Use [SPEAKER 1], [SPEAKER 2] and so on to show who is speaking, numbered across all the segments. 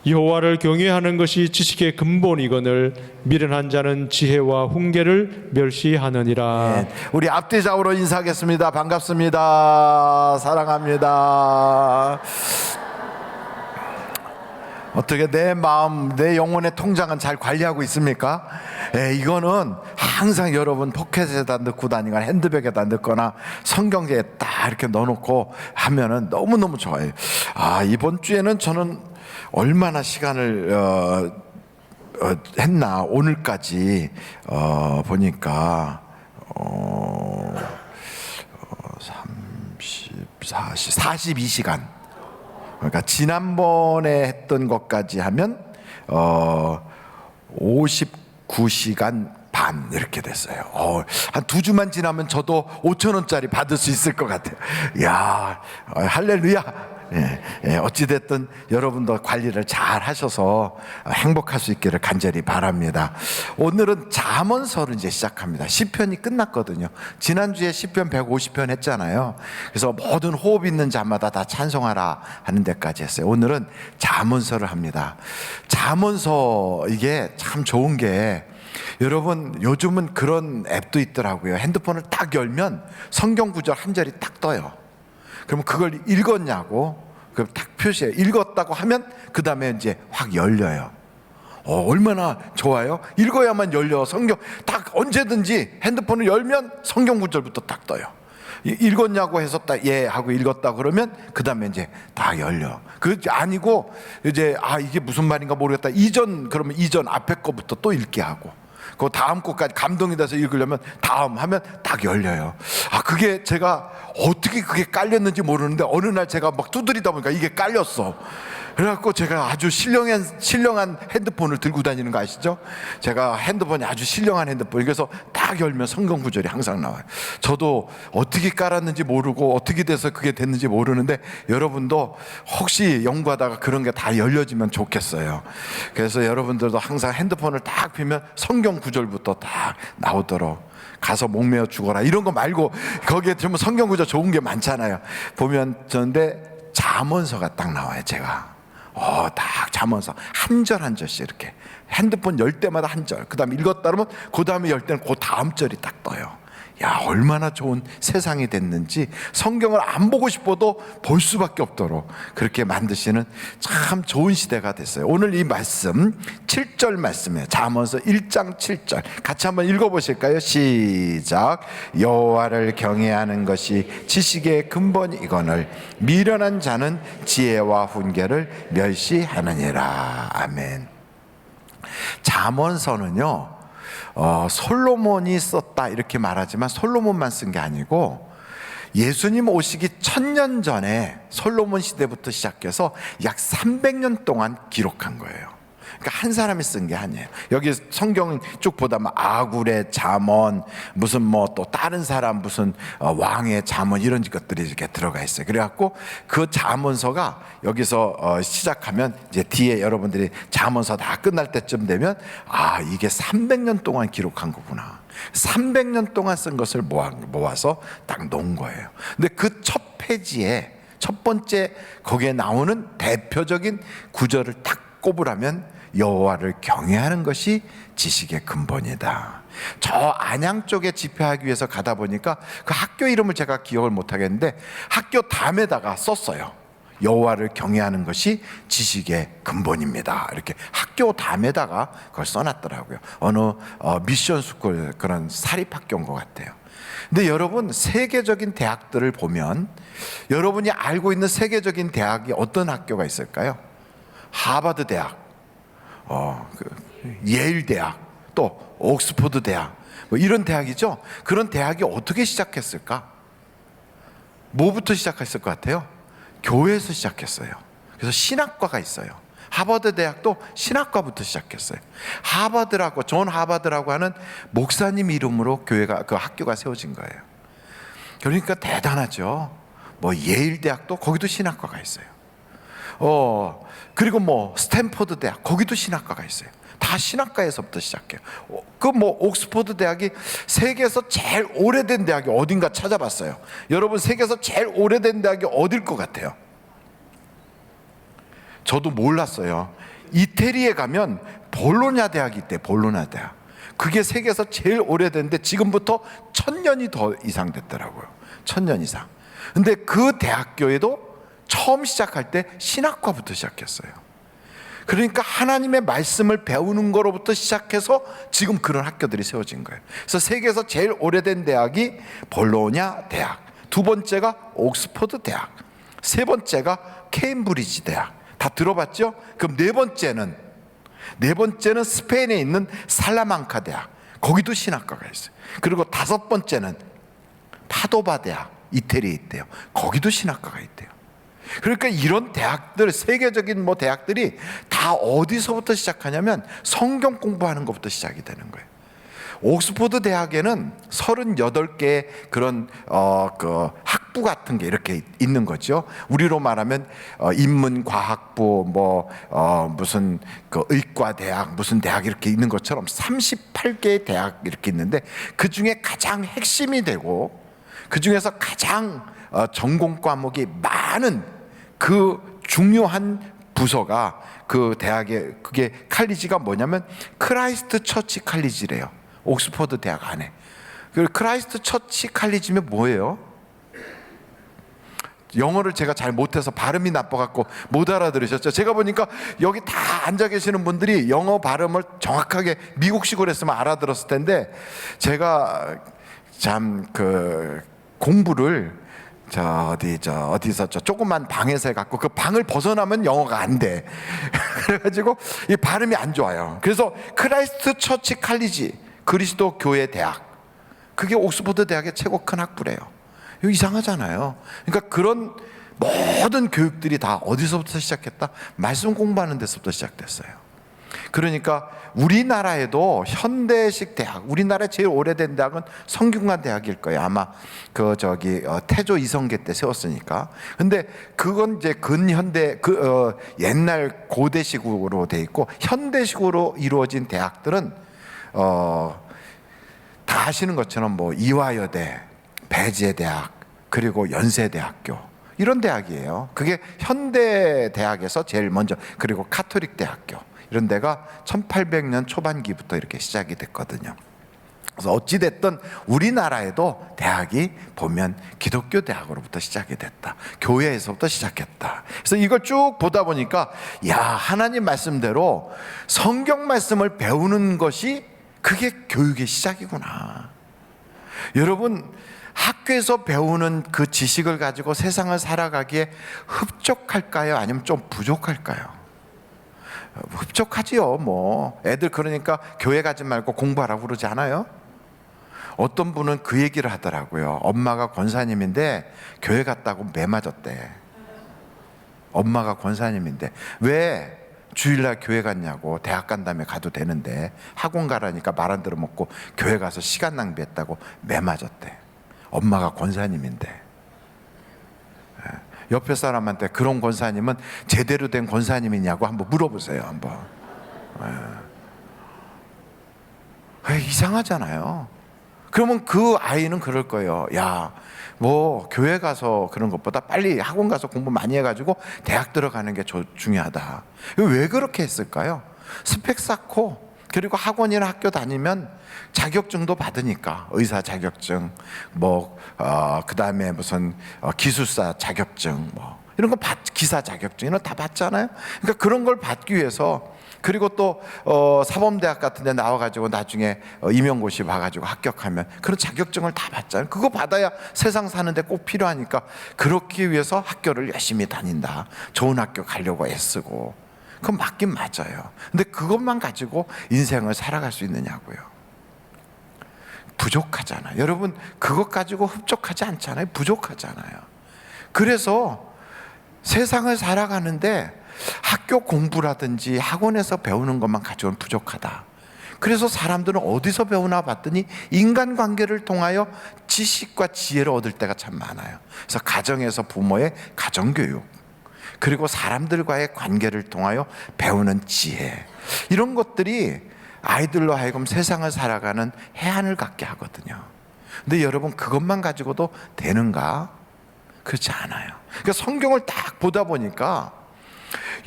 [SPEAKER 1] 여호와를 경외하는 것이 지식의 근본이거늘 미련한 자는 지혜와 훈계를 멸시하느니라.
[SPEAKER 2] 네, 우리 앞뒤좌우로 인사하겠습니다. 반갑습니다. 사랑합니다. 어떻게 내 마음, 내 영혼의 통장은 잘 관리하고 있습니까? 이거는 항상 여러분 포켓에다 넣고 다니거나 핸드백에다 넣거나 성경제에 딱 이렇게 넣어놓고 하면은 너무너무 좋아요. 이번 주에는 저는 얼마나 시간을 했나 오늘까지 보니까 42시간. 그러니까 지난번에 했던 것까지 하면 59시간 반 이렇게 됐어요. 한 2주만 지나면 저도 5,000원짜리 받을 수 있을 것 같아요. 이야, 할렐루야. 어찌됐든 여러분도 관리를 잘 하셔서 행복할 수 있기를 간절히 바랍니다. 오늘은 잠언서를 이제 시작합니다. 시편이 끝났거든요. 지난주에 시편 150편 했잖아요. 그래서 모든 호흡 있는 자마다 다 찬송하라 하는 데까지 했어요. 오늘은 잠언서를 합니다. 잠언서 이게 참 좋은 게 여러분 요즘은 그런 앱도 있더라고요. 핸드폰을 딱 열면 성경 구절 한 절이 딱 떠요. 그러면 그걸 읽었냐고 그럼 딱 표시해요. 읽었다고 하면 그 다음에 이제 확 열려요. 얼마나 좋아요? 읽어야만 열려. 성경 딱 언제든지 핸드폰을 열면 성경 구절부터 딱 떠요. 읽었냐고 해서 딱 예 하고 읽었다 그러면 그 다음에 이제 다 열려. 그 아니고 이제 이게 무슨 말인가 모르겠다. 그러면 이전 앞에 거부터 또 읽게 하고. 그 다음 것까지 감동이 돼서 읽으려면 다음 하면 딱 열려요. 그게 제가 어떻게 그게 깔렸는지 모르는데 어느 날 제가 막 두드리다 보니까 이게 깔렸어. 그래갖고 제가 아주 신령한 핸드폰을 들고 다니는 거 아시죠? 제가 핸드폰이 아주 신령한 핸드폰. 그래서 딱 열면 성경 구절이 항상 나와요. 저도 어떻게 깔았는지 모르고 어떻게 돼서 그게 됐는지 모르는데 여러분도 혹시 연구하다가 그런 게 다 열려지면 좋겠어요. 그래서 여러분들도 항상 핸드폰을 딱 피면 성경 구절부터 딱 나오도록 가서 목매어 죽어라 이런 거 말고 거기에 좀 성경 구절 좋은 게 많잖아요. 보면 저런데 잠언서가 딱 나와요. 제가 딱 잠언서 한 절 한 절씩 이렇게 핸드폰 열 때마다 한 절, 그 다음에 읽었다 그러면 그 다음에 열 때는 그 다음 절이 딱 떠요. 야, 얼마나 좋은 세상이 됐는지 성경을 안 보고 싶어도 볼 수밖에 없도록 그렇게 만드시는 참 좋은 시대가 됐어요. 오늘 이 말씀 7절 말씀이에요. 잠언서 1장 7절 같이 한번 읽어보실까요? 시작. 여호와를 경외하는 것이 지식의 근본이거늘 미련한 자는 지혜와 훈계를 멸시하느니라. 아멘. 잠언서는요 솔로몬이 썼다 이렇게 말하지만 솔로몬만 쓴 게 아니고 예수님 오시기 1000년 전에 솔로몬 시대부터 시작해서 약 300년 동안 기록한 거예요. 그러니까 한 사람이 쓴 게 아니에요. 여기 성경 쭉 보다 아굴의 잠언 무슨 뭐 또 다른 사람 무슨 왕의 잠언 이런 것들이 이렇게 들어가 있어요. 그래갖고 그 잠언서가 여기서 시작하면 이제 뒤에 여러분들이 잠언서 다 끝날 때쯤 되면 이게 300년 동안 기록한 거구나. 300년 동안 쓴 것을 모아서 딱 놓은 거예요. 근데 그 첫 페이지에 첫 번째 거기에 나오는 대표적인 구절을 딱 꼽으라면 여호와를 경외하는 것이 지식의 근본이다. 저 안양 쪽에 집회하기 위해서 가다 보니까 그 학교 이름을 제가 기억을 못 하겠는데 학교 담에다가 썼어요. 여호와를 경외하는 것이 지식의 근본입니다. 이렇게 학교 담에다가 그걸 써놨더라고요. 어느 미션 스쿨 그런 사립학교인 것 같아요. 근데 여러분 세계적인 대학들을 보면 여러분이 알고 있는 세계적인 대학이 어떤 학교가 있을까요? 하버드 대학, 예일 대학, 또 옥스퍼드 대학 뭐 이런 대학이죠. 그런 대학이 어떻게 시작했을까? 뭐부터 시작했을 것 같아요? 교회에서 시작했어요. 그래서 신학과가 있어요. 하버드 대학도 신학과부터 시작했어요. 하버드라고 존 하버드라고 하는 목사님 이름으로 교회가 그 학교가 세워진 거예요. 그러니까 대단하죠. 뭐 예일 대학도 거기도 신학과가 있어요. 그리고 뭐 스탠포드 대학 거기도 신학과가 있어요. 다 신학과에서부터 시작해요. 그 뭐 옥스퍼드 대학이 세계에서 제일 오래된 대학이 어딘가 찾아봤어요. 여러분 세계에서 제일 오래된 대학이 어딜 것 같아요? 저도 몰랐어요. 이태리에 가면 볼로냐 대학이 있대. 볼로냐 대학. 그게 세계에서 제일 오래됐는데 지금부터 1000년이 더 이상 됐더라고요. 1000년 이상. 근데 그 대학교에도 처음 시작할 때 신학과부터 시작했어요. 그러니까 하나님의 말씀을 배우는 거로부터 시작해서 지금 그런 학교들이 세워진 거예요. 그래서 세계에서 제일 오래된 대학이 볼로냐 대학, 두 번째가 옥스퍼드 대학, 세 번째가 케임브리지 대학. 다 들어봤죠? 그럼 네 번째는 스페인에 있는 살라망카 대학, 거기도 신학과가 있어요. 그리고 다섯 번째는 파도바 대학, 이태리에 있대요. 거기도 신학과가 있대요. 그러니까 이런 대학들, 세계적인 대학들이 다 어디서부터 시작하냐면 성경 공부하는 것부터 시작이 되는 거예요. 옥스퍼드 대학에는 38개의 그런 그 학부 같은 게 이렇게 있는 거죠. 우리로 말하면 인문과학부, 무슨 그 의과대학, 무슨 대학 이렇게 있는 것처럼 38개의 대학 이렇게 있는데, 그 중에 가장 핵심이 되고 그 중에서 가장 전공 과목이 많은 그 중요한 부서가 그 대학의 그게 칼리지가 뭐냐면 크라이스트 처치 칼리지래요. 옥스퍼드 대학 안에. 그 크라이스트 처치 칼리지면 뭐예요? 영어를 제가 잘 못해서 발음이 나빠갖고 못 알아들으셨죠? 제가 보니까 여기 다 앉아 계시는 분들이 영어 발음을 정확하게 미국식으로 했으면 알아들었을 텐데, 제가 참 그 공부를 어디서 조그만 방에서 해갖고 그 방을 벗어나면 영어가 안 돼. 그래가지고 이 발음이 안 좋아요. 그래서 크라이스트 처치 칼리지, 그리스도 교회 대학, 그게 옥스퍼드 대학의 최고 큰 학부래요. 이거 이상하잖아요. 그러니까 그런 모든 교육들이 다 어디서부터 시작했다? 말씀 공부하는 데서부터 시작됐어요. 그러니까 우리나라에도 현대식 대학, 우리나라의 제일 오래된 대학은 성균관 대학일 거예요. 아마 태조 이성계 때 세웠으니까. 근데 그건 이제 근현대 옛날 고대식으로 돼 있고, 현대식으로 이루어진 대학들은 다 아시는 것처럼 이화여대, 배재대학, 그리고 연세대학교, 이런 대학이에요. 그게 현대 대학에서 제일 먼저, 그리고 카톨릭 대학교, 이런 데가 1800년 초반기부터 이렇게 시작이 됐거든요. 그래서 어찌됐든 우리나라에도 대학이 보면 기독교 대학으로부터 시작이 됐다. 교회에서부터 시작했다. 그래서 이걸 쭉 보다 보니까, 야, 하나님 말씀대로 성경 말씀을 배우는 것이 그게 교육의 시작이구나. 여러분, 학교에서 배우는 그 지식을 가지고 세상을 살아가기에 흡족할까요? 아니면 좀 부족할까요? 흡족하지요. 애들 그러니까 교회 가지 말고 공부하라고 그러지 않아요? 어떤 분은 그 얘기를 하더라고요. 엄마가 권사님인데 교회 갔다고 매 맞았대. 엄마가 권사님인데 왜 주일날 교회 갔냐고. 대학 간 다음에 가도 되는데 학원 가라니까 말 안 들어먹고 교회 가서 시간 낭비했다고 매 맞았대. 엄마가 권사님인데. 옆에 사람한테 그런 권사님은 제대로 된 권사님이냐고 한번 물어보세요. 한번. 이상하잖아요. 그러면 그 아이는 그럴 거예요. 야, 교회 가서 그런 것보다 빨리 학원 가서 공부 많이 해가지고 대학 들어가는 게 중요하다. 왜 그렇게 했을까요? 스펙 쌓고, 그리고 학원이나 학교 다니면 자격증도 받으니까, 의사 자격증, 그 다음에 무슨 기술사 자격증, 이런 거 기사 자격증, 이런 거 다 받잖아요. 그러니까 그런 걸 받기 위해서, 그리고 또 사범대학 같은 데 나와가지고 나중에 임용고시 봐가지고 합격하면 그런 자격증을 다 받잖아요. 그거 받아야 세상 사는데 꼭 필요하니까 그렇기 위해서 학교를 열심히 다닌다. 좋은 학교 가려고 애쓰고. 그건 맞긴 맞아요. 근데 그것만 가지고 인생을 살아갈 수 있느냐고요. 부족하잖아요. 여러분, 그것 가지고 흡족하지 않잖아요. 부족하잖아요. 그래서 세상을 살아가는데 학교 공부라든지 학원에서 배우는 것만 가지고는 부족하다. 그래서 사람들은 어디서 배우나 봤더니 인간관계를 통하여 지식과 지혜를 얻을 때가 참 많아요. 그래서 가정에서 부모의 가정교육, 그리고 사람들과의 관계를 통하여 배우는 지혜, 이런 것들이 아이들로 하여금 세상을 살아가는 해안을 갖게 하거든요. 근데 여러분, 그것만 가지고도 되는가? 그렇지 않아요. 그러니까 성경을 딱 보다 보니까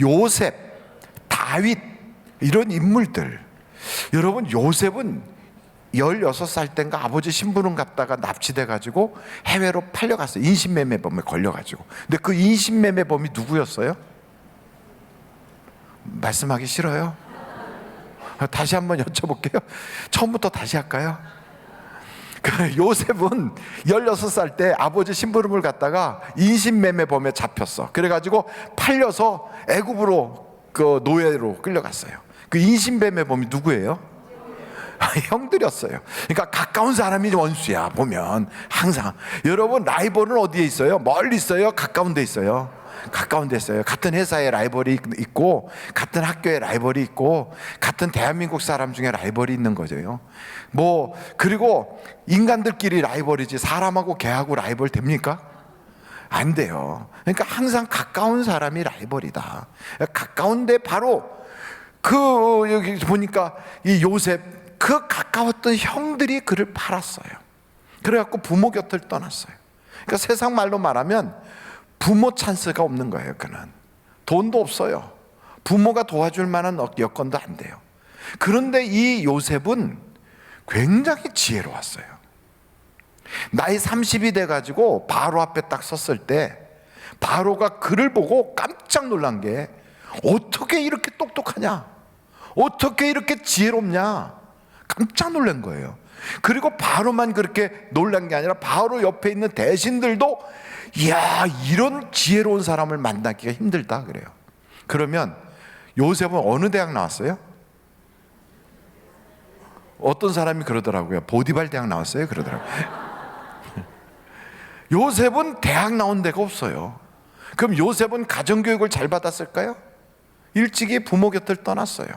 [SPEAKER 2] 요셉, 다윗 이런 인물들. 여러분, 요셉은 16살 때인가 아버지 심부름 갔다가 납치돼 가지고 해외로 팔려갔어요. 인신매매범에 걸려 가지고. 근데 그 인신매매범이 누구였어요? 말씀하기 싫어요? 다시 한번 여쭤볼게요. 처음부터 다시 할까요? 그 요셉은 16살 때 아버지 심부름을 갔다가 인신매매범에 잡혔어. 그래가지고 팔려서 애굽으로 그 노예로 끌려갔어요. 그 인신매매범이 누구예요? 형들이었어요. 그러니까 가까운 사람이 원수야. 보면 항상. 여러분, 라이벌은 어디에 있어요? 멀리 있어요? 가까운 데 있어요? 가까운 데 있어요. 같은 회사에 라이벌이 있고, 같은 학교에 라이벌이 있고, 같은 대한민국 사람 중에 라이벌이 있는 거죠. 뭐 그리고 인간들끼리 라이벌이지 사람하고 개하고 라이벌 됩니까? 안 돼요. 그러니까 항상 가까운 사람이 라이벌이다. 가까운데 바로 그 여기 보니까 이 요셉, 그 가까웠던 형들이 그를 팔았어요. 그래갖고 부모 곁을 떠났어요. 그러니까 세상 말로 말하면 부모 찬스가 없는 거예요. 그는 돈도 없어요. 부모가 도와줄 만한 여건도 안 돼요. 그런데 이 요셉은 굉장히 지혜로웠어요. 나이 30이 돼가지고 바로 앞에 딱 섰을 때 바로가 그를 보고 깜짝 놀란 게, 어떻게 이렇게 똑똑하냐, 어떻게 이렇게 지혜롭냐, 깜짝 놀란 거예요. 그리고 바로만 그렇게 놀란 게 아니라 바로 옆에 있는 대신들도 이야, 이런 지혜로운 사람을 만나기가 힘들다 그래요. 그러면 요셉은 어느 대학 나왔어요? 어떤 사람이 그러더라고요. 보디발 대학 나왔어요 그러더라고요. 요셉은 대학 나온 데가 없어요. 그럼 요셉은 가정교육을 잘 받았을까요? 일찍이 부모 곁을 떠났어요.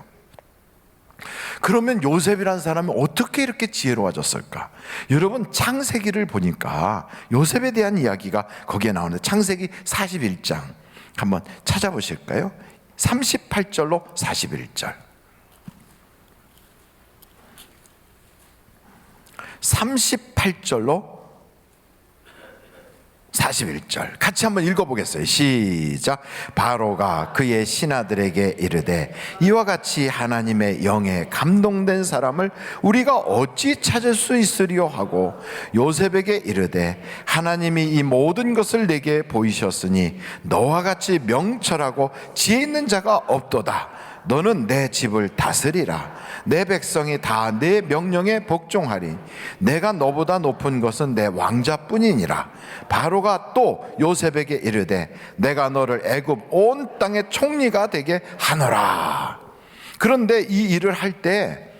[SPEAKER 2] 그러면 요셉이라는 사람이 어떻게 이렇게 지혜로워졌을까? 여러분, 창세기를 보니까 요셉에 대한 이야기가 거기에 나오는데, 창세기 41장 한번 찾아보실까요? 38절로 41절. 38절로 41절 같이 한번 읽어보겠어요. 시작. 바로가 그의 신하들에게 이르되, 이와 같이 하나님의 영에 감동된 사람을 우리가 어찌 찾을 수 있으리요 하고 요셉에게 이르되, 하나님이 이 모든 것을 내게 보이셨으니 너와 같이 명철하고 지혜 있는 자가 없도다. 너는 내 집을 다스리라. 내 백성이 다 내 명령에 복종하리. 내가 너보다 높은 것은 내 왕자뿐이니라. 바로가 또 요셉에게 이르되, 내가 너를 애굽 온 땅의 총리가 되게 하노라. 그런데 이 일을 할 때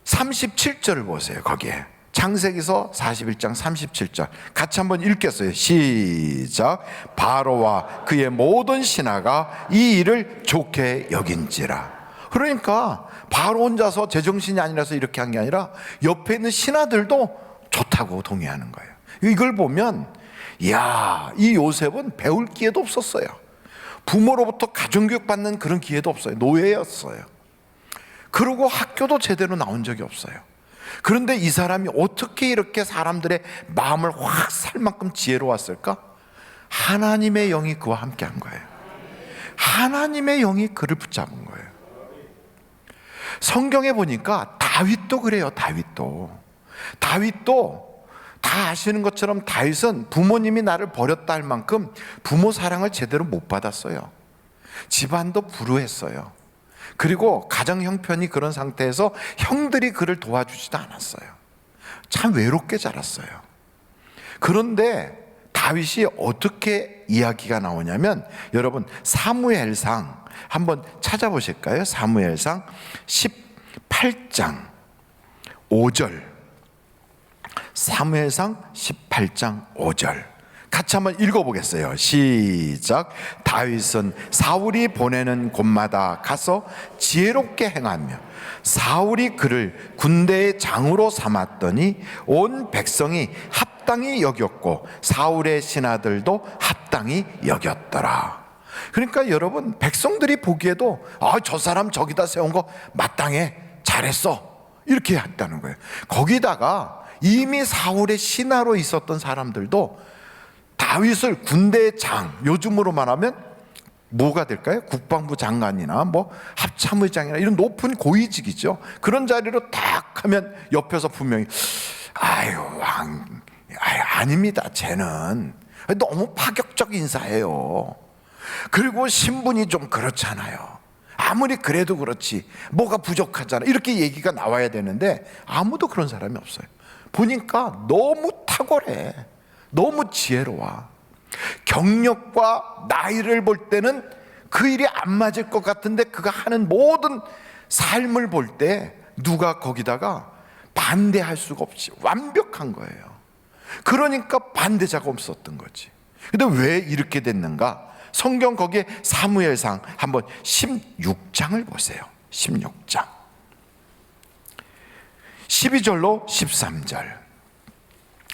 [SPEAKER 2] 37절을 보세요. 거기에 창세기서 41장 37절 같이 한번 읽겠어요. 시작. 바로와 그의 모든 신하가 이 일을 좋게 여긴지라. 그러니까 바로 혼자서 제정신이 아니라서 이렇게 한 게 아니라 옆에 있는 신하들도 좋다고 동의하는 거예요. 이걸 보면, 이야, 이 요셉은 배울 기회도 없었어요. 부모로부터 가정교육 받는 그런 기회도 없어요. 노예였어요. 그리고 학교도 제대로 나온 적이 없어요. 그런데 이 사람이 어떻게 이렇게 사람들의 마음을 확 살 만큼 지혜로웠을까? 하나님의 영이 그와 함께 한 거예요. 하나님의 영이 그를 붙잡은 거예요. 성경에 보니까 다윗도 그래요. 다윗도 다 아시는 것처럼 다윗은 부모님이 나를 버렸다 할 만큼 부모 사랑을 제대로 못 받았어요. 집안도 불우했어요. 그리고 가정 형편이 그런 상태에서 형들이 그를 도와주지도 않았어요. 참 외롭게 자랐어요. 그런데 다윗이 어떻게 이야기가 나오냐면, 여러분 사무엘상 한번 찾아보실까요? 사무엘상 18장 5절. 사무엘상 18장 5절 같이 한번 읽어보겠어요. 시작. 다윗은 사울이 보내는 곳마다 가서 지혜롭게 행하며 사울이 그를 군대의 장으로 삼았더니 온 백성이 합당히 여겼고 사울의 신하들도 합당히 여겼더라. 그러니까 여러분, 백성들이 보기에도 저 사람 저기다 세운 거 마땅해, 잘했어, 이렇게 했다는 거예요. 거기다가 이미 사울의 신하로 있었던 사람들도 다윗을 군대의 장, 요즘으로 말하면 뭐가 될까요? 국방부 장관이나 뭐 합참의장이나 이런 높은 고위직이죠. 그런 자리로 딱 하면 옆에서 분명히 아유 왕, 아유 아닙니다. 쟤는 너무 파격적 인사예요. 그리고 신분이 좀 그렇잖아요. 아무리 그래도 그렇지 뭐가 부족하잖아. 이렇게 얘기가 나와야 되는데 아무도 그런 사람이 없어요. 보니까 너무 탁월해. 너무 지혜로워. 경력과 나이를 볼 때는 그 일이 안 맞을 것 같은데 그가 하는 모든 삶을 볼 때 누가 거기다가 반대할 수가 없이 완벽한 거예요. 그러니까 반대자가 없었던 거지. 근데 왜 이렇게 됐는가? 성경 거기에 사무엘상 한번 16장을 보세요. 16장 12절로 13절.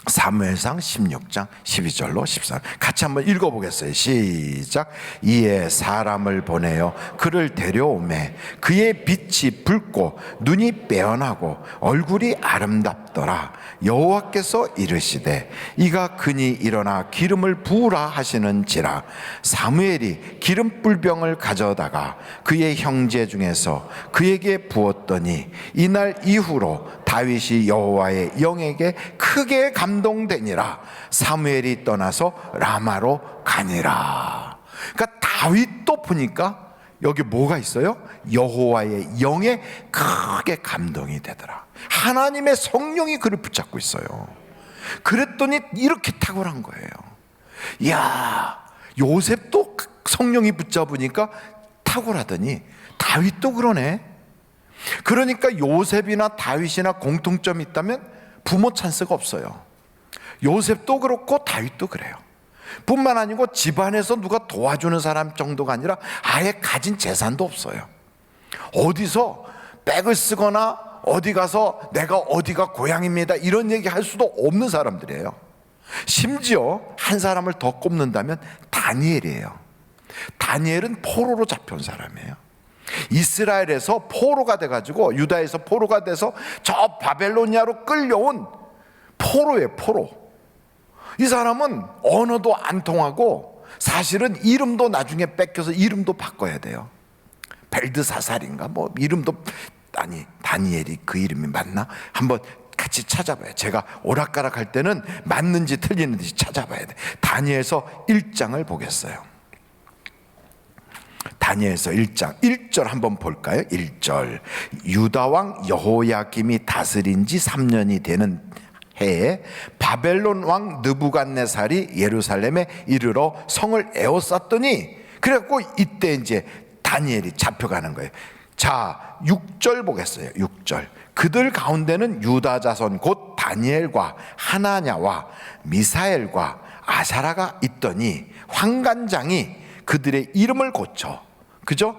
[SPEAKER 2] 사무엘상 16장 12절로 13절 같이 한번 읽어보겠어요. 시작. 이에 사람을 보내어 그를 데려오매 그의 빛이 붉고 눈이 빼어나고 얼굴이 아름답더라. 여호와께서 이르시되 이가 그니 일어나 기름을 부으라 하시는지라. 사무엘이 기름 뿔병을 가져다가 그의 형제 중에서 그에게 부었더니 이날 이후로 다윗이 여호와의 영에게 크게 감동되니라. 사무엘이 떠나서 라마로 가니라. 그러니까 다윗도 보니까 여기 뭐가 있어요? 여호와의 영에 크게 감동이 되더라. 하나님의 성령이 그를 붙잡고 있어요. 그랬더니 이렇게 탁월한 거예요. 이야, 요셉도 성령이 붙잡으니까 탁월하더니 다윗도 그러네. 그러니까 요셉이나 다윗이나 공통점이 있다면 부모 찬스가 없어요. 요셉도 그렇고 다윗도 그래요. 뿐만 아니고 집안에서 누가 도와주는 사람 정도가 아니라 아예 가진 재산도 없어요. 어디서 백을 쓰거나 어디 가서 내가 어디가 고향입니다 이런 얘기 할 수도 없는 사람들이에요. 심지어 한 사람을 더 꼽는다면 다니엘이에요. 다니엘은 포로로 잡혀온 사람이에요. 이스라엘에서 포로가 돼가지고 유다에서 포로가 돼서 저 바벨로니아로 끌려온 포로예요. 포로. 이 사람은 언어도 안 통하고 사실은 이름도 나중에 뺏겨서 이름도 바꿔야 돼요. 벨드사살인가 뭐 이름도 아니 다니엘이 그 이름이 맞나? 한번 같이 찾아봐요. 제가 오락가락할 때는 맞는지 틀리는지 찾아봐야 돼. 다니엘서 1장을 보겠어요. 다니엘서 1장 1절 한번 볼까요? 1절. 유다왕 여호야김이 다스린 지 3년이 되는 해에 바벨론 왕 느부갓네살이 예루살렘에 이르러 성을 에워쌌더니 그래갖고 이때 이제 다니엘이 잡혀가는 거예요. 자 6절 보겠어요. 6절. 그들 가운데는 유다 자손 곧 다니엘과 하나냐와 미사엘과 아사라가 있더니 환관장이 그들의 이름을 고쳐, 그죠?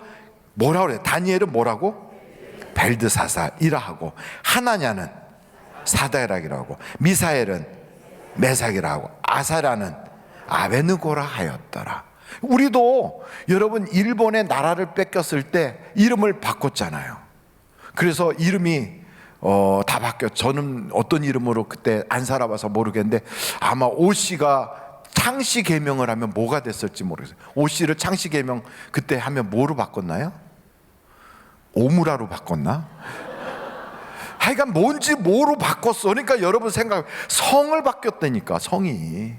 [SPEAKER 2] 뭐라고 그래요? 다니엘은 뭐라고? 벨드사살이라 하고, 하나냐는 사다락이라고 하고, 미사엘은 메삭이라 하고, 아사라는 아베느고라 하였더라. 우리도 여러분 일본의 나라를 뺏겼을 때 이름을 바꿨잖아요. 그래서 이름이 다 바뀌었. 저는 어떤 이름으로 그때 안 살아봐서 모르겠는데 아마 오씨가 창씨 개명을 하면 뭐가 됐을지 모르겠어요. 오씨를 창씨 개명 그때 하면 뭐로 바꿨나요? 오무라로 바꿨나? 하여간 뭔지 뭐로 바꿨어. 그러니까 여러분 생각, 성을 바뀌었다니까. 성이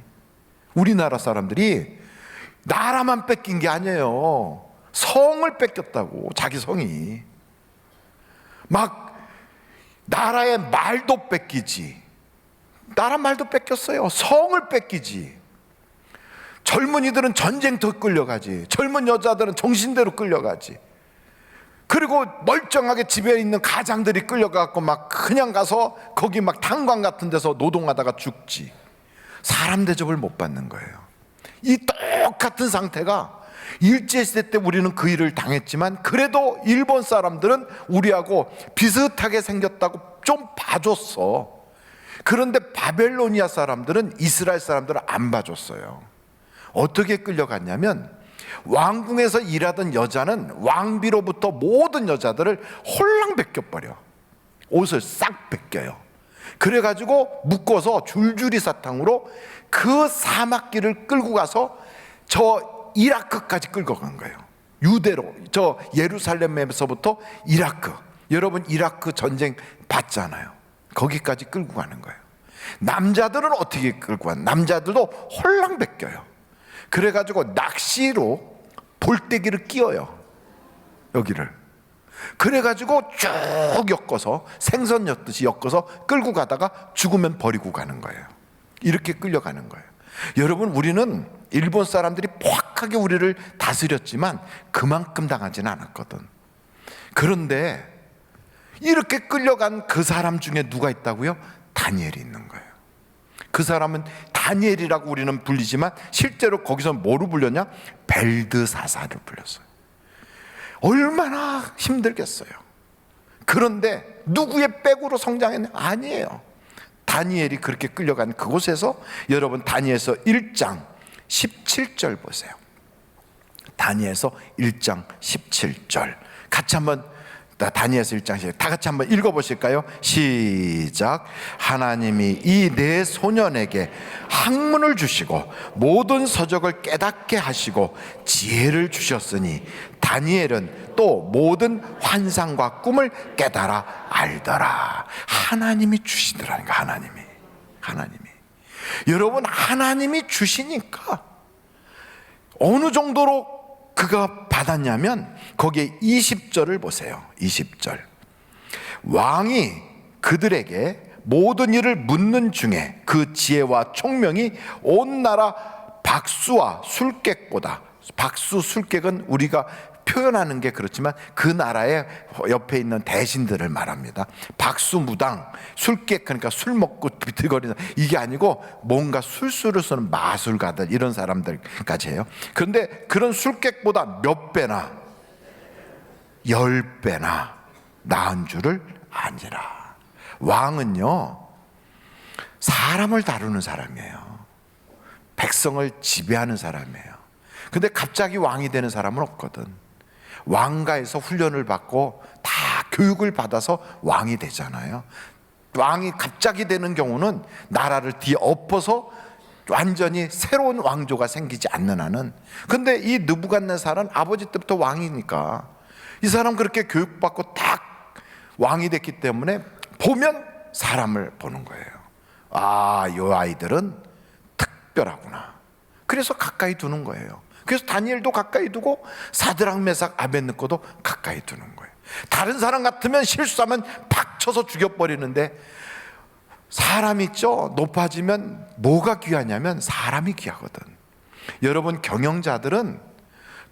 [SPEAKER 2] 우리나라 사람들이 나라만 뺏긴 게 아니에요. 성을 뺏겼다고. 자기 성이 막 나라의 말도 뺏기지. 나라 말도 뺏겼어요. 성을 뺏기지. 젊은이들은 전쟁터 끌려가지. 젊은 여자들은 정신대로 끌려가지. 그리고 멀쩡하게 집에 있는 가장들이 끌려가고 막 그냥 가서 거기 막 탄광 같은 데서 노동하다가 죽지. 사람 대접을 못 받는 거예요. 이 똑같은 상태가 일제시대 때 우리는 그 일을 당했지만 그래도 일본 사람들은 우리하고 비슷하게 생겼다고 좀 봐줬어. 그런데 바벨로니아 사람들은 이스라엘 사람들을 안 봐줬어요. 어떻게 끌려갔냐면 왕궁에서 일하던 여자는 왕비로부터 모든 여자들을 홀랑 벗겨버려. 옷을 싹 벗겨요. 그래가지고 묶어서 줄줄이 사탕으로 그 사막길을 끌고 가서 저 이라크까지 끌고 간 거예요. 유대로, 저 예루살렘에서부터 이라크. 여러분 이라크 전쟁 봤잖아요. 거기까지 끌고 가는 거예요. 남자들은 어떻게 끌고 가요? 남자들도 홀랑 벗겨요. 그래가지고 낚시로 볼때기를 끼워요, 여기를. 그래가지고 쭉 엮어서 생선 엮듯이 엮어서 끌고 가다가 죽으면 버리고 가는 거예요. 이렇게 끌려가는 거예요. 여러분, 우리는 일본 사람들이 포악하게 우리를 다스렸지만 그만큼 당하지는 않았거든. 그런데 이렇게 끌려간 그 사람 중에 누가 있다고요? 다니엘이 있는 거예요. 그 사람은 다니엘이라고 우리는 불리지만 실제로 거기서 뭐로 불렸냐? 벨드사사를 불렸어요. 얼마나 힘들겠어요. 그런데 누구의 백으로 성장했냐? 아니에요. 다니엘이 그렇게 끌려간 그곳에서 여러분 다니엘서 1장 17절 보세요. 다니엘서 1장 17절 같이 한번, 다니엘서 1장 17절 다 같이 한번 읽어보실까요? 시작. 하나님이 이 네 소년에게 학문을 주시고 모든 서적을 깨닫게 하시고 지혜를 주셨으니 다니엘은 또 모든 환상과 꿈을 깨달아 알더라. 하나님이 주시더라는 거야. 하나님이. 여러분, 하나님이 주시니까 어느 정도로 그가 받았냐면 거기에 20절을 보세요. 20절. 왕이 그들에게 모든 일을 묻는 중에 그 지혜와 총명이 온 나라 박수와 술객보다, 박수 술객은 우리가 표현하는 게 그렇지만 그 나라의 옆에 있는 대신들을 말합니다. 박수무당, 술객, 그러니까 술 먹고 비틀거리는, 이게 아니고 뭔가 술수를 쓰는 마술가들, 이런 사람들까지 해요. 그런데 그런 술객보다 몇 배나, 10배나 나은 줄을 아니라. 왕은요, 사람을 다루는 사람이에요. 백성을 지배하는 사람이에요. 근데 갑자기 왕이 되는 사람은 없거든. 왕가에서 훈련을 받고 다 교육을 받아서 왕이 되잖아요. 왕이 갑자기 되는 경우는 나라를 뒤엎어서 완전히 새로운 왕조가 생기지 않는 한은. 근데 이 느부갓네살은 아버지 때부터 왕이니까 이 사람 그렇게 교육받고 딱 왕이 됐기 때문에 보면 사람을 보는 거예요. 아, 이 아이들은 특별하구나. 그래서 가까이 두는 거예요. 그래서 다니엘도 가까이 두고 사드락 메삭 아벳느고도 가까이 두는 거예요. 다른 사람 같으면 실수하면 팍 쳐서 죽여버리는데, 사람 있죠? 높아지면 뭐가 귀하냐면 사람이 귀하거든. 여러분, 경영자들은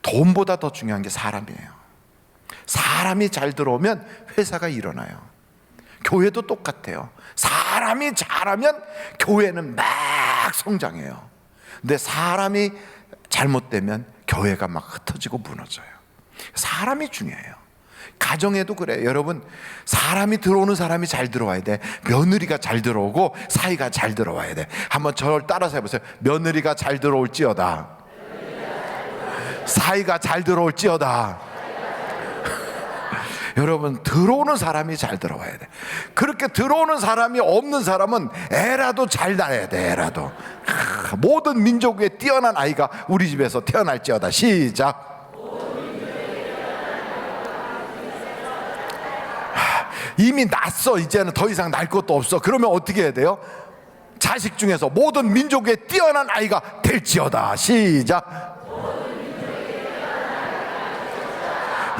[SPEAKER 2] 돈보다 더 중요한 게 사람이에요. 사람이 잘 들어오면 회사가 일어나요. 교회도 똑같아요. 사람이 잘하면 교회는 막 성장해요. 근데 사람이 잘못되면 교회가 막 흩어지고 무너져요. 사람이 중요해요. 가정에도 그래요. 여러분, 사람이 들어오는 사람이 잘 들어와야 돼. 며느리가 잘 들어오고 사이가 잘 들어와야 돼. 한번 저를 따라서 해보세요. 며느리가 잘 들어올지어다, 사이가 잘 들어올지어다. 여러분, 들어오는 사람이 잘 들어와야 돼. 그렇게 들어오는 사람이 없는 사람은 애라도 잘 낳아야 돼. 애라도. 모든 민족에 뛰어난 아이가 우리 집에서 태어날지어다. 시작. 이미 낳았어. 이제는 더 이상 낳을 것도 없어. 그러면 어떻게 해야 돼요? 자식 중에서 모든 민족에 뛰어난 아이가 될지어다. 시작.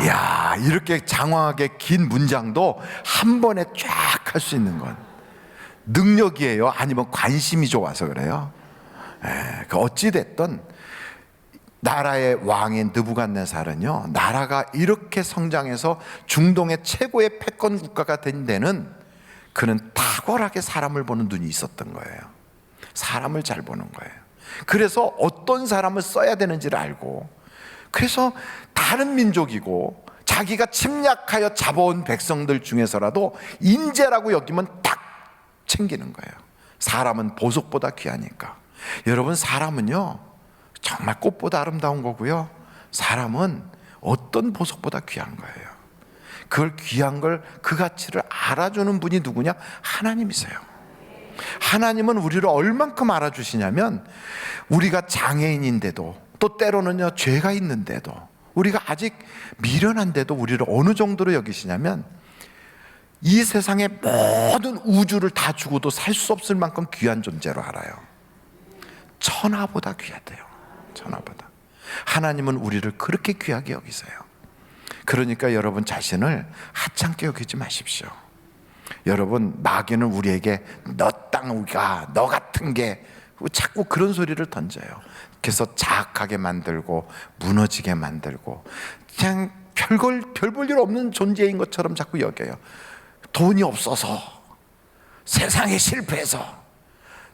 [SPEAKER 2] 이야, 이렇게 장황하게 긴 문장도 한 번에 쫙 할 수 있는 건 능력이에요? 아니면 관심이 좋아서 그래요? 어찌됐든 나라의 왕인 느부갓네살은요, 나라가 이렇게 성장해서 중동의 최고의 패권 국가가 된 데는 그는 탁월하게 사람을 보는 눈이 있었던 거예요. 사람을 잘 보는 거예요. 그래서 어떤 사람을 써야 되는지를 알고, 그래서 다른 민족이고 자기가 침략하여 잡아온 백성들 중에서라도 인재라고 여기면 딱 챙기는 거예요. 사람은 보석보다 귀하니까. 여러분, 사람은요 정말 꽃보다 아름다운 거고요, 사람은 어떤 보석보다 귀한 거예요. 그걸 귀한 걸, 그 가치를 알아주는 분이 누구냐? 하나님이세요. 하나님은 우리를 얼만큼 알아주시냐면, 우리가 장애인인데도 또 때로는요, 죄가 있는데도, 우리가 아직 미련한데도 우리를 어느 정도로 여기시냐면, 이 세상의 모든 우주를 다 주고도 살 수 없을 만큼 귀한 존재로 알아요. 천하보다 귀하대요. 천하보다. 하나님은 우리를 그렇게 귀하게 여기세요. 그러니까 여러분 자신을 하찮게 여기지 마십시오. 여러분, 마귀는 우리에게 너 땅우가, 너 같은 게, 자꾸 그런 소리를 던져요. 그래서 자학하게 만들고 무너지게 만들고 그냥 별 볼 일 없는 존재인 것처럼 자꾸 여겨요. 돈이 없어서, 세상에 실패해서,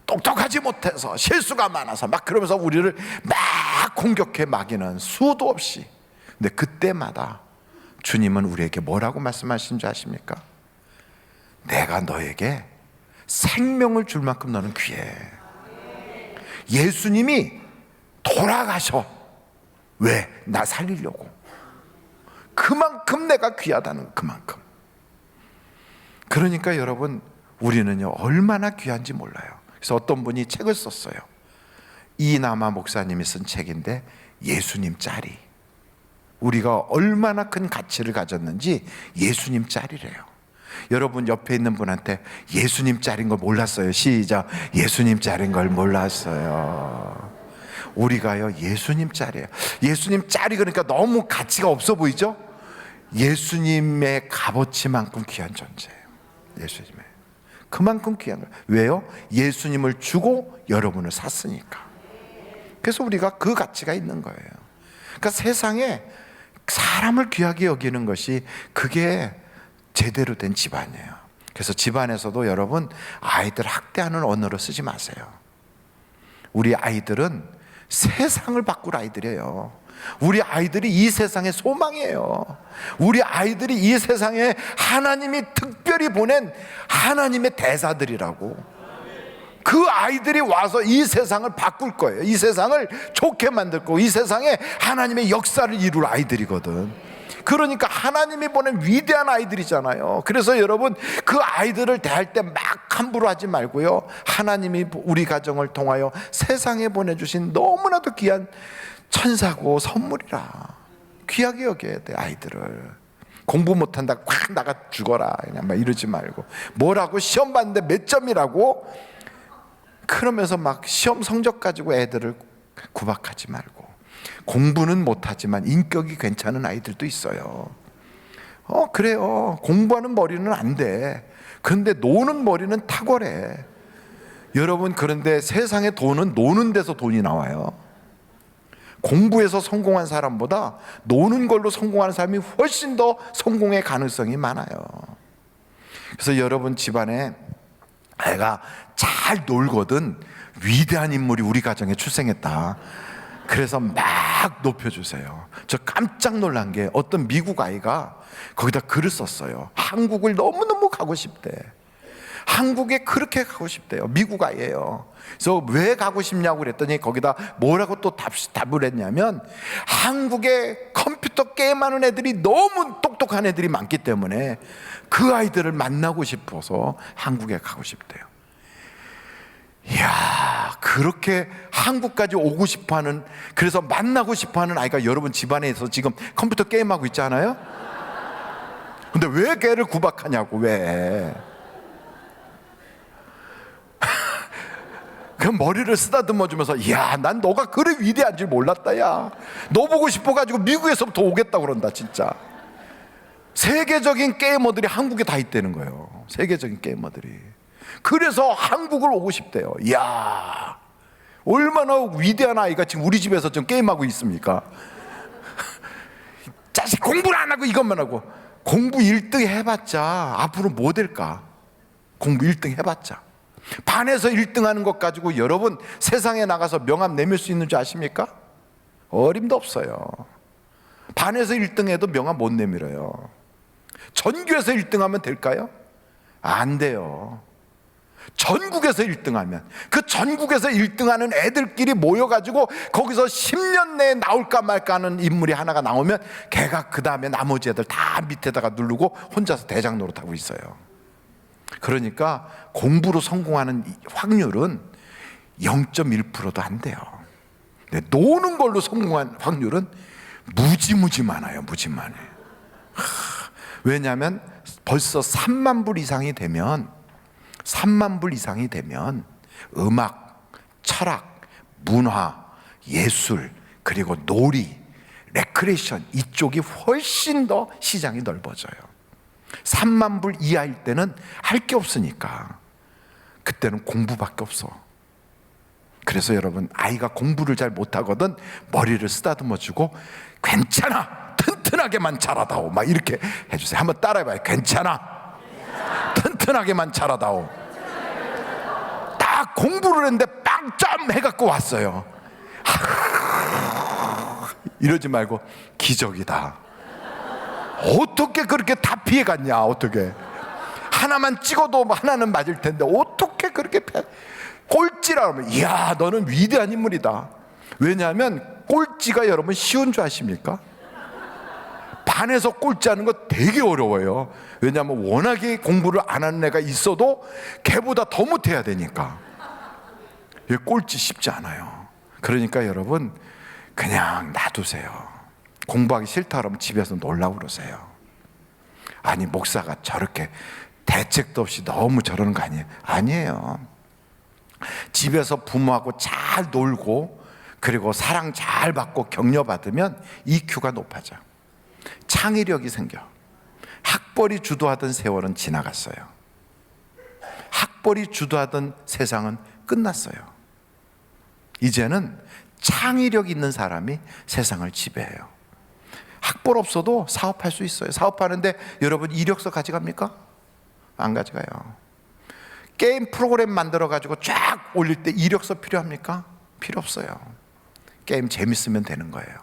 [SPEAKER 2] 똑똑하지 못해서, 실수가 많아서 막 그러면서 우리를 막 공격해 마귀는 수도 없이. 근데 그때마다 주님은 우리에게 뭐라고 말씀하신 줄 아십니까? 내가 너에게 생명을 줄 만큼 너는 귀해. 예수님이 돌아가셔. 왜? 나 살리려고. 그만큼 내가 귀하다는, 그만큼. 그러니까 여러분, 우리는요 얼마나 귀한지 몰라요. 그래서 어떤 분이 책을 썼어요. 이남아 목사님이 쓴 책인데, 예수님 짤이, 우리가 얼마나 큰 가치를 가졌는지 예수님 짤이래요. 여러분 옆에 있는 분한테 예수님 짤인 걸 몰랐어요. 시작. 예수님 짤인 걸 몰랐어요. 우리가요 예수님 짤이에요. 예수님 짤이 그러니까 너무 가치가 없어 보이죠? 예수님의 값어치만큼 귀한 존재예요. 예수님의 그만큼 귀한 거예요. 왜요? 예수님을 주고 여러분을 샀으니까. 그래서 우리가 그 가치가 있는 거예요. 그러니까 세상에 사람을 귀하게 여기는 것이, 그게 제대로 된 집안이에요. 그래서 집안에서도 여러분, 아이들 학대하는 언어로 쓰지 마세요. 우리 아이들은 세상을 바꿀 아이들이에요. 우리 아이들이 이 세상의 소망이에요. 우리 아이들이 이 세상에 하나님이 특별히 보낸 하나님의 대사들이라고. 그 아이들이 와서 이 세상을 바꿀 거예요. 이 세상을 좋게 만들 거고, 이 세상에 하나님의 역사를 이룰 아이들이거든. 그러니까 하나님이 보낸 위대한 아이들이잖아요. 그래서 여러분, 그 아이들을 대할 때 막 함부로 하지 말고요, 하나님이 우리 가정을 통하여 세상에 보내주신 너무나도 귀한 천사고 선물이라 귀하게 여겨야 돼. 아이들을 공부 못한다 꽉 나가 죽어라 그냥 막 이러지 말고, 뭐라고 시험 봤는데 몇 점이라고 그러면서 막 시험 성적 가지고 애들을 구박하지 말고. 공부는 못하지만 인격이 괜찮은 아이들도 있어요. 그래요. 공부하는 머리는 안 돼. 그런데 노는 머리는 탁월해. 여러분, 그런데 세상의 돈은 노는 데서 돈이 나와요. 공부해서 성공한 사람보다 노는 걸로 성공하는 사람이 훨씬 더 성공의 가능성이 많아요. 그래서 여러분 집안에 애가 잘 놀거든 위대한 인물이 우리 가정에 출생했다. 그래서 막 높여주세요. 저 깜짝 놀란 게, 어떤 미국 아이가 거기다 글을 썼어요. 한국을 너무너무 가고 싶대. 한국에 그렇게 가고 싶대요. 미국 아이예요. 그래서 왜 가고 싶냐고 그랬더니 거기다 뭐라고 또 답을 했냐면, 한국에 컴퓨터 게임하는 애들이 너무 똑똑한 애들이 많기 때문에 그 아이들을 만나고 싶어서 한국에 가고 싶대요. 이야, 그렇게 한국까지 오고 싶어하는, 그래서 만나고 싶어하는 아이가 여러분 집안에서 지금 컴퓨터 게임하고 있잖아요. 근데 왜 걔를 구박하냐고. 왜? 그 머리를 쓰다듬어 주면서, 이야, 난 너가 그래 위대한 줄 몰랐다. 야, 너 보고 싶어가지고 미국에서부터 오겠다고 그런다. 진짜 세계적인 게이머들이 한국에 다 있다는 거예요. 세계적인 게이머들이. 그래서 한국을 오고 싶대요. 이야, 얼마나 위대한 아이가 지금 우리 집에서 좀 게임하고 있습니까? 자식 공부를 안 하고 이것만 하고. 공부 1등 해봤자 앞으로 뭐 될까? 공부 1등 해봤자 반에서 1등 하는 것 가지고 여러분 세상에 나가서 명함 내밀 수 있는 줄 아십니까? 어림도 없어요. 반에서 1등 해도 명함 못 내밀어요. 전교에서 1등 하면 될까요? 안 돼요. 전국에서 1등하면, 그 전국에서 1등하는 애들끼리 모여가지고 거기서 10년 내에 나올까 말까 하는 인물이 하나가 나오면 걔가 그 다음에 나머지 애들 다 밑에다가 누르고 혼자서 대장 노릇하고 있어요. 그러니까 공부로 성공하는 확률은 0.1%도 안 돼요. 근데 노는 걸로 성공한 확률은 무지 많아요. 무지 많아요. 왜냐하면 벌써 3만 불 이상이 되면 음악, 철학, 문화, 예술, 그리고 놀이, 레크레이션 이쪽이 훨씬 더 시장이 넓어져요. 3만 불 이하일 때는 할 게 없으니까 그때는 공부밖에 없어. 그래서 여러분, 아이가 공부를 잘 못하거든 머리를 쓰다듬어 주고 괜찮아, 튼튼하게만 자라다오, 막 이렇게 해주세요. 한번 따라해봐요. 괜찮아, 튼튼하게만 자라다오. 딱 공부를 했는데 빵점 해갖고 왔어요. 이러지 말고 기적이다. 어떻게 그렇게 다 피해갔냐. 어떻게 하나만 찍어도 하나는 맞을 텐데 어떻게 그렇게 꼴찌라 하면, 이야 너는 위대한 인물이다. 왜냐하면 꼴찌가 여러분 쉬운 줄 아십니까? 반에서 꼴찌하는 거 되게 어려워요. 왜냐하면 워낙에 공부를 안 하는 애가 있어도 걔보다 더 못해야 되니까. 꼴찌 쉽지 않아요. 그러니까 여러분, 그냥 놔두세요. 공부하기 싫다 그러면 집에서 놀라고 그러세요. 아니 목사가 저렇게 대책도 없이 너무 저러는 거 아니에요? 아니에요. 집에서 부모하고 잘 놀고 그리고 사랑 잘 받고 격려받으면 EQ가 높아져요. 창의력이 생겨. 학벌이 주도하던 세월은 지나갔어요. 학벌이 주도하던 세상은 끝났어요. 이제는 창의력 있는 사람이 세상을 지배해요. 학벌 없어도 사업할 수 있어요. 사업하는데 여러분 이력서 가져갑니까? 안 가져가요. 게임 프로그램 만들어 가지고 쫙 올릴 때 이력서 필요합니까? 필요 없어요. 게임 재밌으면 되는 거예요.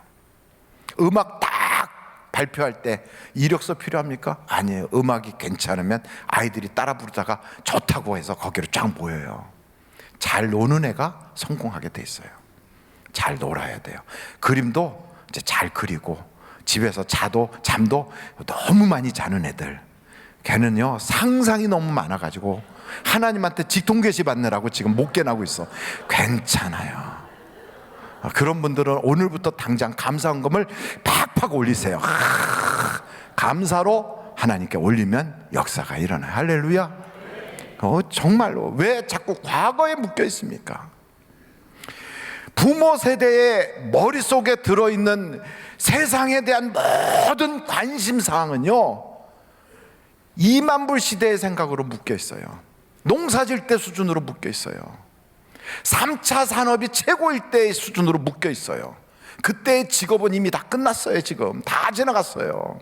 [SPEAKER 2] 음악 딱 발표할 때 이력서 필요합니까? 아니에요. 음악이 괜찮으면 아이들이 따라 부르다가 좋다고 해서 거기로 쫙 모여요. 잘 노는 애가 성공하게 돼 있어요. 잘 놀아야 돼요. 그림도 이제 잘 그리고 집에서 잠도 너무 많이 자는 애들, 걔는요 상상이 너무 많아가지고 하나님한테 직통계시 받느라고 지금 못 깨나고 있어. 괜찮아요. 그런 분들은 오늘부터 당장 감사헌금을 팍팍 올리세요. 감사로 하나님께 올리면 역사가 일어나요. 할렐루야. 정말로 왜 자꾸 과거에 묶여 있습니까? 부모 세대의 머릿속에 들어있는 세상에 대한 모든 관심사항은요 2만 불 시대의 생각으로 묶여 있어요. 농사질 때 수준으로 묶여 있어요. 3차 산업이 최고일 때의 수준으로 묶여 있어요. 그때의 직업은 이미 다 끝났어요. 지금 다 지나갔어요.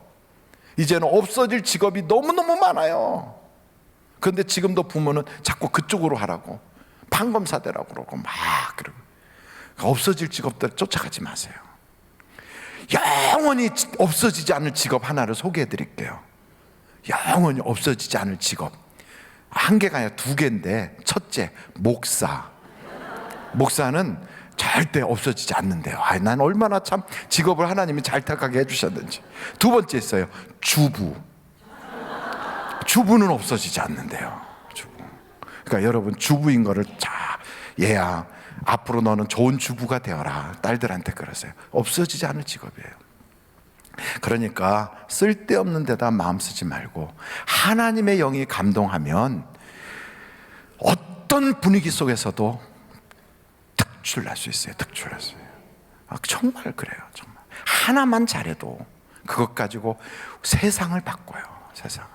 [SPEAKER 2] 이제는 없어질 직업이 너무너무 많아요. 그런데 지금도 부모는 자꾸 그쪽으로 하라고, 판검사대라고 그러고 막 그러고. 없어질 직업들 쫓아가지 마세요. 영원히 없어지지 않을 직업 하나를 소개해 드릴게요. 영원히 없어지지 않을 직업 한 개가 아니라 2개인데, 첫째 목사. 목사는 절대 없어지지 않는데요. 난 얼마나 참 직업을 하나님이 잘 택하게 해주셨는지. 2번째 있어요. 주부. 주부는 없어지지 않는데요. 주부. 그러니까 여러분 주부인 거를 얘야 앞으로 너는 좋은 주부가 되어라. 딸들한테 그러세요. 없어지지 않을 직업이에요. 그러니까 쓸데없는 데다 마음 쓰지 말고 하나님의 영이 감동하면 어떤 분위기 속에서도 특출날 수 있어요. 특출날 수 있어요. 정말 그래요. 정말 하나만 잘해도 그것 가지고 세상을 바꿔요. 세상을.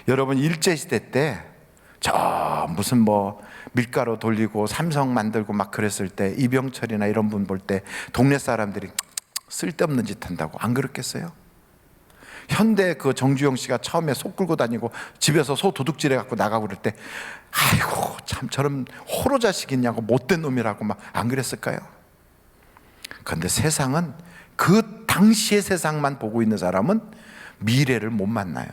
[SPEAKER 2] 여러분 일제시대 때 저 무슨 뭐 밀가루 돌리고 삼성 만들고 막 그랬을 때 이병철이나 이런 분 볼 때 동네 사람들이 쓸데없는 짓 한다고 안 그랬겠어요? 현대 그 정주영 씨가 처음에 소 끌고 다니고 집에서 소 도둑질해 갖고 나가고 그럴 때 아이고 참 저런 호로 자식이냐고 못된 놈이라고 막 안 그랬을까요? 그런데 세상은 그 당시의 세상만 보고 있는 사람은 미래를 못 만나요.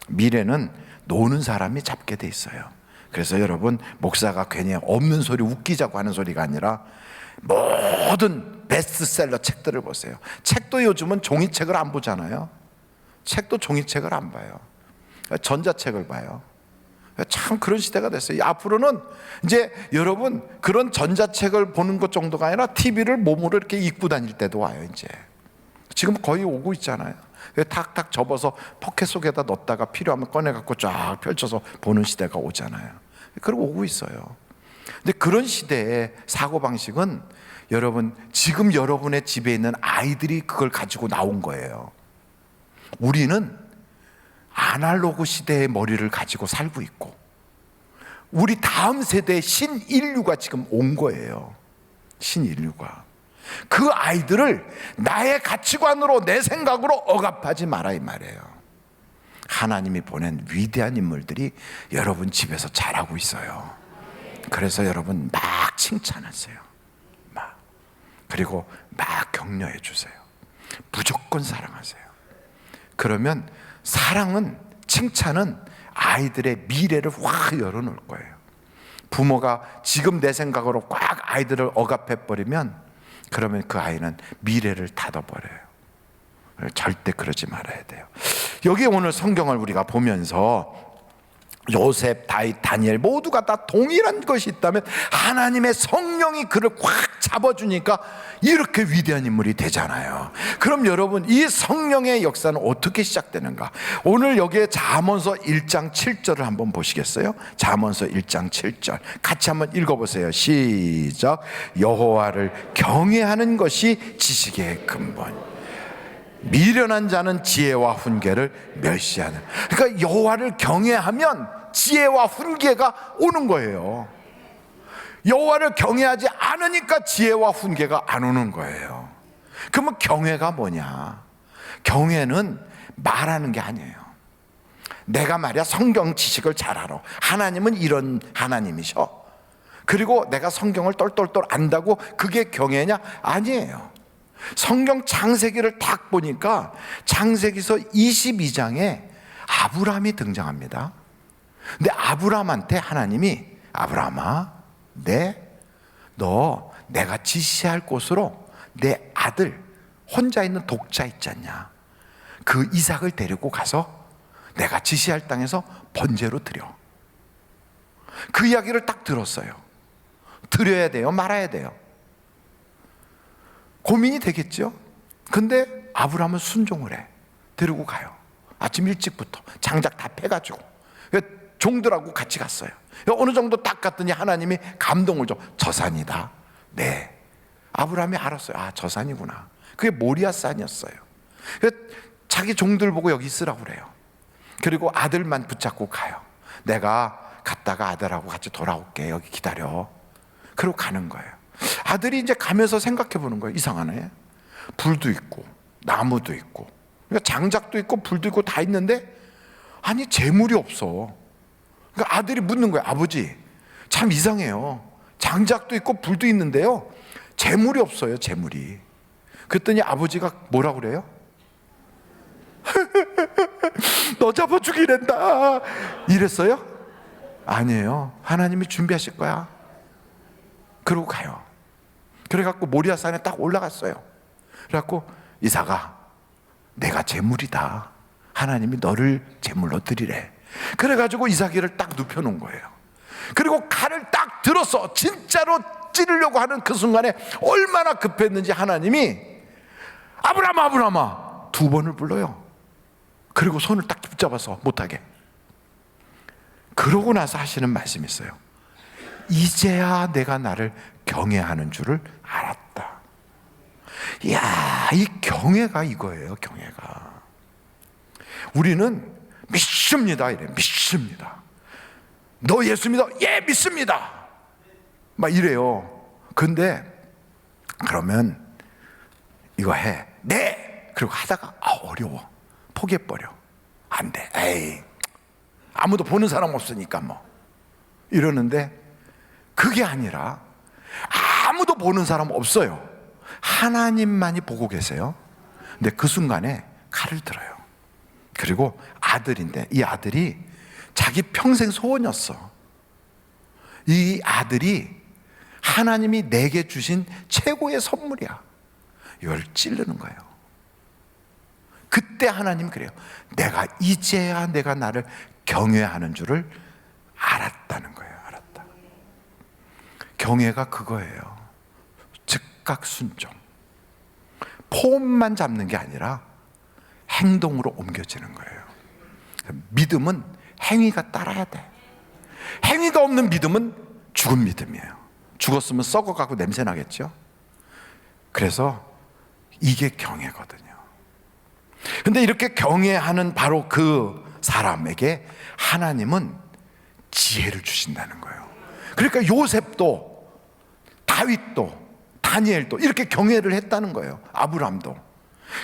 [SPEAKER 2] 미래는 노는 사람이 잡게 돼 있어요. 그래서 여러분 목사가 괜히 없는 소리 웃기자고 하는 소리가 아니라 모든 베스트셀러 책들을 보세요. 책도 요즘은 종이책을 안 보잖아요. 책도 종이책을 안 봐요. 전자책을 봐요. 참 그런 시대가 됐어요. 앞으로는 이제 여러분 그런 전자책을 보는 것 정도가 아니라 TV를 몸으로 이렇게 입고 다닐 때도 와요. 이제 지금 거의 오고 있잖아요. 탁탁 접어서 포켓 속에다 넣었다가 필요하면 꺼내갖고 쫙 펼쳐서 보는 시대가 오잖아요. 그러고 오고 있어요. 근데 그런 시대의 사고방식은 여러분 지금 여러분의 집에 있는 아이들이 그걸 가지고 나온 거예요. 우리는 아날로그 시대의 머리를 가지고 살고 있고 우리 다음 세대의 신인류가 지금 온 거예요. 신인류가 그 아이들을 나의 가치관으로 내 생각으로 억압하지 마라 이 말이에요. 하나님이 보낸 위대한 인물들이 여러분 집에서 자라고 있어요. 그래서 여러분 막 칭찬하세요. 막 그리고 막 격려해 주세요. 무조건 사랑하세요. 그러면 사랑은, 칭찬은 아이들의 미래를 확 열어놓을 거예요. 부모가 지금 내 생각으로 꽉 아이들을 억압해버리면 그러면 그 아이는 미래를 닫아버려요. 절대 그러지 말아야 돼요. 여기 오늘 성경을 우리가 보면서 요셉, 다윗, 다니엘 모두가 다 동일한 것이 있다면 하나님의 성령이 그를 꽉 잡아주니까 이렇게 위대한 인물이 되잖아요. 그럼 여러분 이 성령의 역사는 어떻게 시작되는가? 오늘 여기에 잠언서 1장 7절을 한번 보시겠어요? 잠언서 1장 7절 같이 한번 읽어보세요. 시작. 여호와를 경외하는 것이 지식의 근본, 미련한 자는 지혜와 훈계를 멸시하는. 그러니까 여호와를 경외하면 지혜와 훈계가 오는 거예요. 여호와를 경외하지 않으니까 지혜와 훈계가 안 오는 거예요. 그러면 경외가 뭐냐? 경외는 말하는 게 아니에요. 내가 말이야 성경 지식을 잘 알아. 하나님은 이런 하나님이셔. 그리고 내가 성경을 똘똘똘 안다고 그게 경외냐? 아니에요. 성경 창세기를 딱 보니까 창세기서 22장에 아브라함이 등장합니다. 근데 아브라함한테 하나님이 아브라함아, 너 내가 지시할 곳으로 내 아들 혼자 있는 독자 있지 않냐, 그 이삭을 데리고 가서 내가 지시할 땅에서 번제로 드려. 그 이야기를 딱 들었어요. 드려야 돼요, 말아야 돼요? 고민이 되겠죠. 근데 아브라함은 순종을 해. 데리고 가요. 아침 일찍부터 장작 다 패가지고 종들하고 같이 갔어요. 어느 정도 딱 갔더니 하나님이 감동을 줘. 저 산이다. 네. 아브라함이 알았어요. 아, 저 산이구나. 그게 모리아 산이었어요. 자기 종들 보고 여기 있으라고 그래요. 그리고 아들만 붙잡고 가요. 내가 갔다가 아들하고 같이 돌아올게. 여기 기다려. 그리고 가는 거예요. 아들이 이제 가면서 생각해 보는 거예요. 이상하네. 불도 있고 나무도 있고 장작도 있고 불도 있고 다 있는데 아니 재물이 없어. 그러니까 아들이 묻는 거예요. 아버지, 참 이상해요. 장작도 있고 불도 있는데요, 재물이 없어요. 재물이. 그랬더니 아버지가 뭐라고 그래요? 너 잡아 죽이랜다 이랬어요? 아니에요. 하나님이 준비하실 거야. 그러고 가요. 그래갖고 모리아산에 딱 올라갔어요. 그래갖고 이삭아, 내가 재물이다. 하나님이 너를 재물로 드리래. 그래가지고 이삭이를 딱 눕혀놓은 거예요. 그리고 칼을 딱 들었어. 진짜로 찌르려고 하는 그 순간에 얼마나 급했는지 하나님이 아브라함아, 아브라함아 두 번을 불러요. 그리고 손을 딱 붙잡아서 못하게. 그러고 나서 하시는 말씀이 있어요. 이제야 내가 나를 경외하는 줄을 알았다. 이야, 이 경외가 이거예요. 경외가. 우리는 믿습니다 이래. 믿습니다. 너 예수 믿어? 예, 믿습니다. 막 이래요. 근데 그러면 이거 해. 네. 그리고 하다가 어려워. 포기해버려. 안 돼. 에이, 아무도 보는 사람 없으니까 뭐 이러는데 그게 아니라 아무도 보는 사람 없어요. 하나님만이 보고 계세요. 근데 그 순간에 칼을 들어요. 그리고 아들인데 이 아들이 자기 평생 소원이었어. 이 아들이 하나님이 내게 주신 최고의 선물이야. 이걸 찌르는 거예요. 그때 하나님 그래요. 내가 이제야 내가 나를 경외하는 줄을 알았다는 거예요. 알았다. 경외가 그거예요. 즉각 순종. 폼만 잡는 게 아니라 행동으로 옮겨지는 거예요. 믿음은 행위가 따라야 돼. 행위가 없는 믿음은 죽은 믿음이에요. 죽었으면 썩어가고 냄새 나겠죠. 그래서 이게 경외거든요. 근데 이렇게 경외하는 바로 그 사람에게 하나님은 지혜를 주신다는 거예요. 그러니까 요셉도 다윗도 다니엘도 이렇게 경외를 했다는 거예요. 아브람도.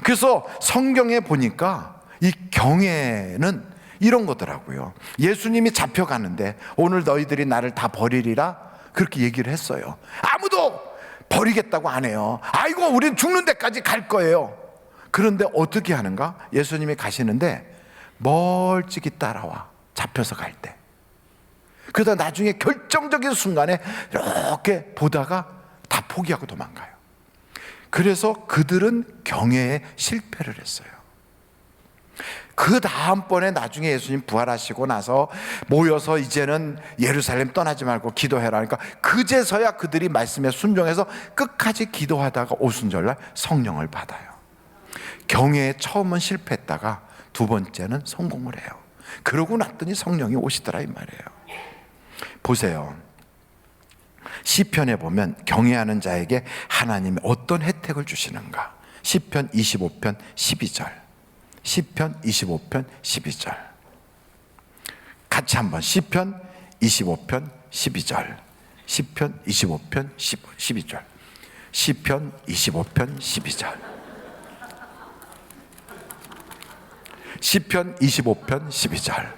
[SPEAKER 2] 그래서 성경에 보니까 이 경외는 이런 거더라고요. 예수님이 잡혀가는데 오늘 너희들이 나를 다 버리리라 그렇게 얘기를 했어요. 아무도 버리겠다고 안 해요. 아이고 우린 죽는 데까지 갈 거예요. 그런데 어떻게 하는가? 예수님이 가시는데 멀찍이 따라와. 잡혀서 갈 때. 그러다 나중에 결정적인 순간에 이렇게 보다가 다 포기하고 도망가요. 그래서 그들은 경외에 실패를 했어요. 그 다음번에 나중에 예수님 부활하시고 나서 모여서 이제는 예루살렘 떠나지 말고 기도해라 하니까 그제서야 그들이 말씀에 순종해서 끝까지 기도하다가 오순절날 성령을 받아요. 경외에 처음은 실패했다가 두 번째는 성공을 해요. 그러고 났더니 성령이 오시더라 이 말이에요. 보세요. 시편에 보면 경외하는 자에게 하나님이 어떤 혜택을 주시는가. 시편 25편 12절. 시편 25편 12절. 같이 한번 시편 25편 12절. 시편 25편 12절. 시편 25편 12절. 시편 25편 12절.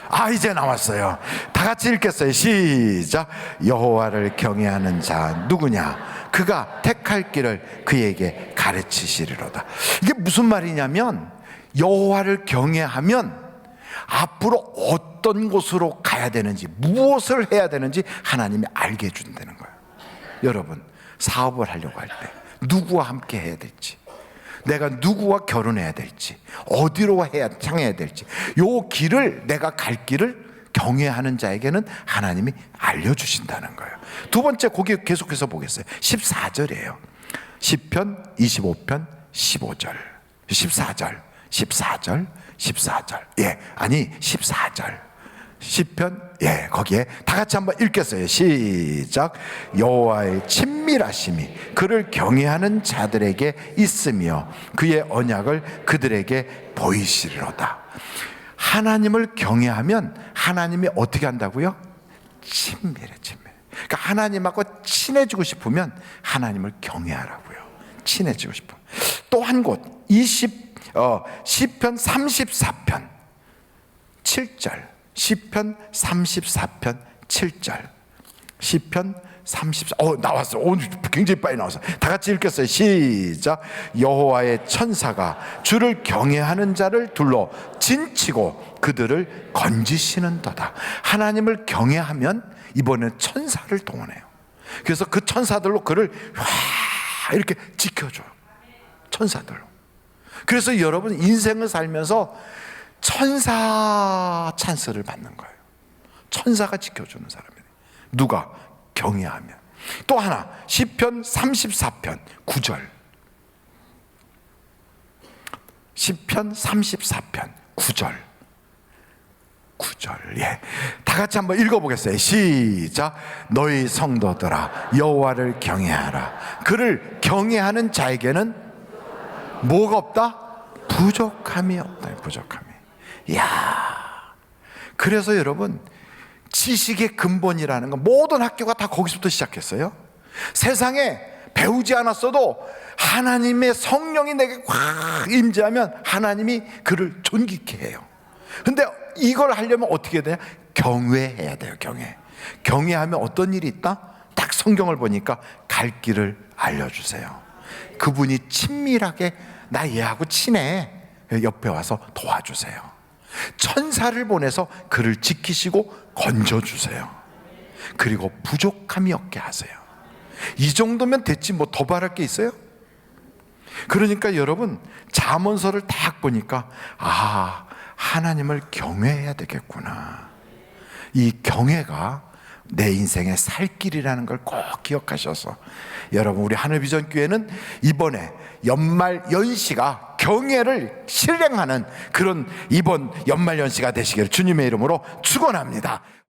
[SPEAKER 2] 아 이제 나왔어요. 다 같이 읽겠어요. 시작. 여호와를 경외하는 자 누구냐? 그가 택할 길을 그에게 가르치시리로다. 이게 무슨 말이냐면 여호와를 경외하면 앞으로 어떤 곳으로 가야 되는지 무엇을 해야 되는지 하나님이 알게 해준다는 거예요. 여러분 사업을 하려고 할 때 누구와 함께 해야 될지, 내가 누구와 결혼해야 될지, 어디로 향해야 될지, 요 길을 내가 갈 길을 경외하는 자에게는 하나님이 알려주신다는 거예요. 두 번째 거기 계속해서 보겠어요. 14절이에요. 시편 25편 15절 14절 예, 아니 14절 시편 예, 거기에 다 같이 한번 읽겠어요. 시작. 여호와의 친밀하심이 그를 경외하는 자들에게 있으며 그의 언약을 그들에게 보이시리로다. 하나님을 경외하면 하나님이 어떻게 한다고요? 친밀해. 그러니까 하나님하고 친해지고 싶으면 하나님을 경외하라고요. 친해지고 싶으면. 또 한 곳 시편 34편 7절. 시편 34편 7절. 시편 34. 나왔어. 오늘 굉장히 빨리 나왔어. 다 같이 읽겠어요. 시작. 여호와의 천사가 주를 경외하는 자를 둘러 진치고 그들을 건지시는도다. 하나님을 경외하면 이번엔 천사를 동원해요. 그래서 그 천사들로 그를 이렇게 지켜줘요. 천사들로. 그래서 여러분 인생을 살면서 천사 찬스를 받는 거예요. 천사가 지켜주는 사람이에요. 누가? 경외하면. 또 하나 시편 34편 9절. 시편 34편 9절. 예. 다 같이 한번 읽어보겠어요. 시작. 너희 성도들아 여호와를 경외하라. 그를 경외하는 자에게는 뭐가 없다? 부족함이 없다. 부족함이. 이야, 그래서 여러분 지식의 근본이라는 건 모든 학교가 다 거기서부터 시작했어요. 세상에 배우지 않았어도 하나님의 성령이 내게 확 임재하면 하나님이 그를 존귀케 해요. 근데 이걸 하려면 어떻게 되냐? 경외해야 돼요. 경외하면 어떤 일이 있다? 딱 성경을 보니까 갈 길을 알려주세요. 그분이 친밀하게 나 얘하고 친해, 옆에 와서 도와주세요. 천사를 보내서 그를 지키시고 건져주세요. 그리고 부족함이 없게 하세요. 이 정도면 됐지 뭐 더 바랄 게 있어요? 그러니까 여러분 잠언서를 딱 보니까 하나님을 경외해야 되겠구나. 이 경외가 내 인생의 살 길이라는 걸 꼭 기억하셔서 여러분, 우리 하늘비전교회는 이번에 연말 연시가 경외를 실행하는 그런 이번 연말 연시가 되시기를 주님의 이름으로 축원합니다.